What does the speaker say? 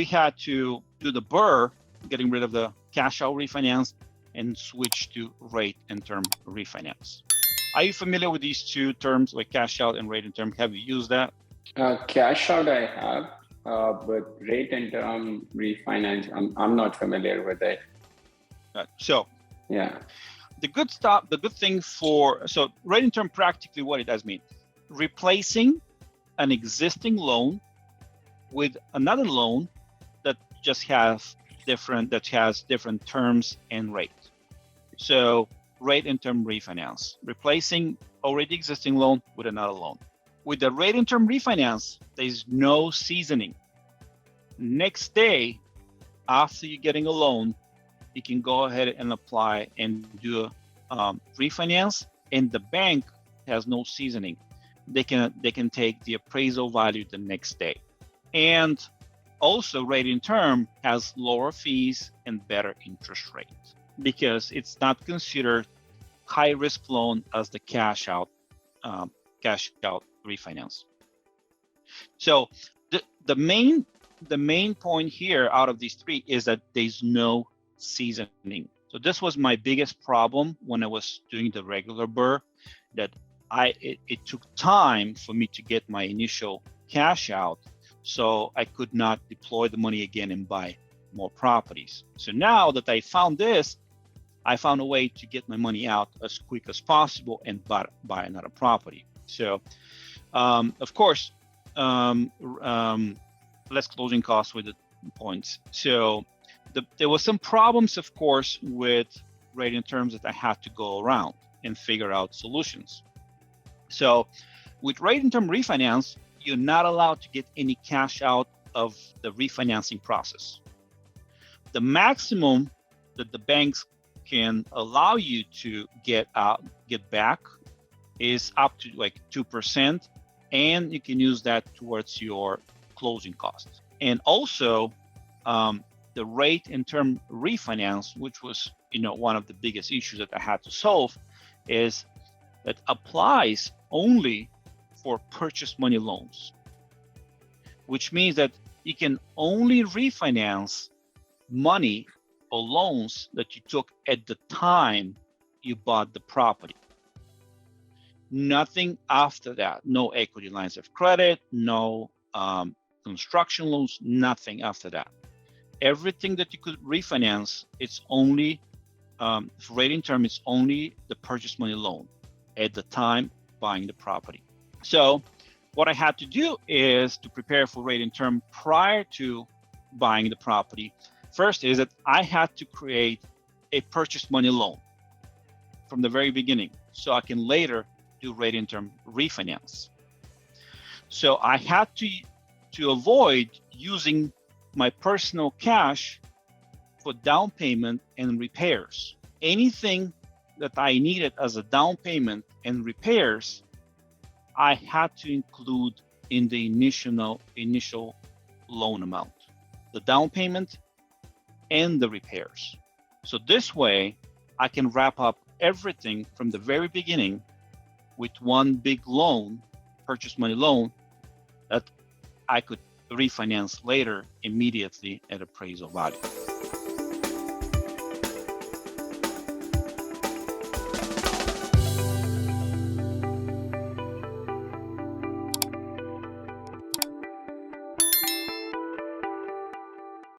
had to do the BRRRR, getting rid of the cash out refinance, and switch to rate and term refinance. Are you familiar with these two terms, like cash out and rate and term? Have you used that? Cash out I have, but rate and term refinance, I'm not familiar with it. So yeah, the good thing so rate and term, practically what it does mean, replacing an existing loan with another loan that just has different terms and rate. So rate and term refinance, replacing already existing loan with another loan. With the rate and term refinance, there's no seasoning. Next day, after you're getting a loan, you can go ahead and apply and do a refinance, and the bank has no seasoning. They can take the appraisal value the next day. And also, rate and term has lower fees and better interest rate because it's not considered high risk loan as the cash out refinance. So the main point here out of these three is that there's no seasoning. So this was my biggest problem when I was doing the regular BRRRR, that it took time for me to get my initial cash out, so I could not deploy the money again and buy more properties. So now that I found this, I found a way to get my money out as quick as possible and buy another property. So, of course, less closing costs with the points. So there was some problems, of course, with rate and terms that I had to go around and figure out solutions. So with rate and term refinance, you're not allowed to get any cash out of the refinancing process. The maximum that the banks can allow you to get back is up to like 2%, and you can use that towards your closing costs. And also the rate and term refinance, which was one of the biggest issues that I had to solve, is that applies only for purchase money loans, which means that you can only refinance money or loans that you took at the time you bought the property. Nothing after that. No equity lines of credit, no construction loans, nothing after that. Everything that you could refinance, it's only, for rate and term, it's only the purchase money loan at the time buying the property. So what I had to do is to prepare for rate and term prior to buying the property. First is that I had to create a purchase money loan from the very beginning, so I can later do rate and term refinance. So I had to avoid using my personal cash for down payment and repairs. Anything that I needed as a down payment and repairs, I had to include in the initial loan amount, the down payment and the repairs. So this way, I can wrap up everything from the very beginning with one big loan, purchase money loan, that I could refinance later immediately at appraisal value.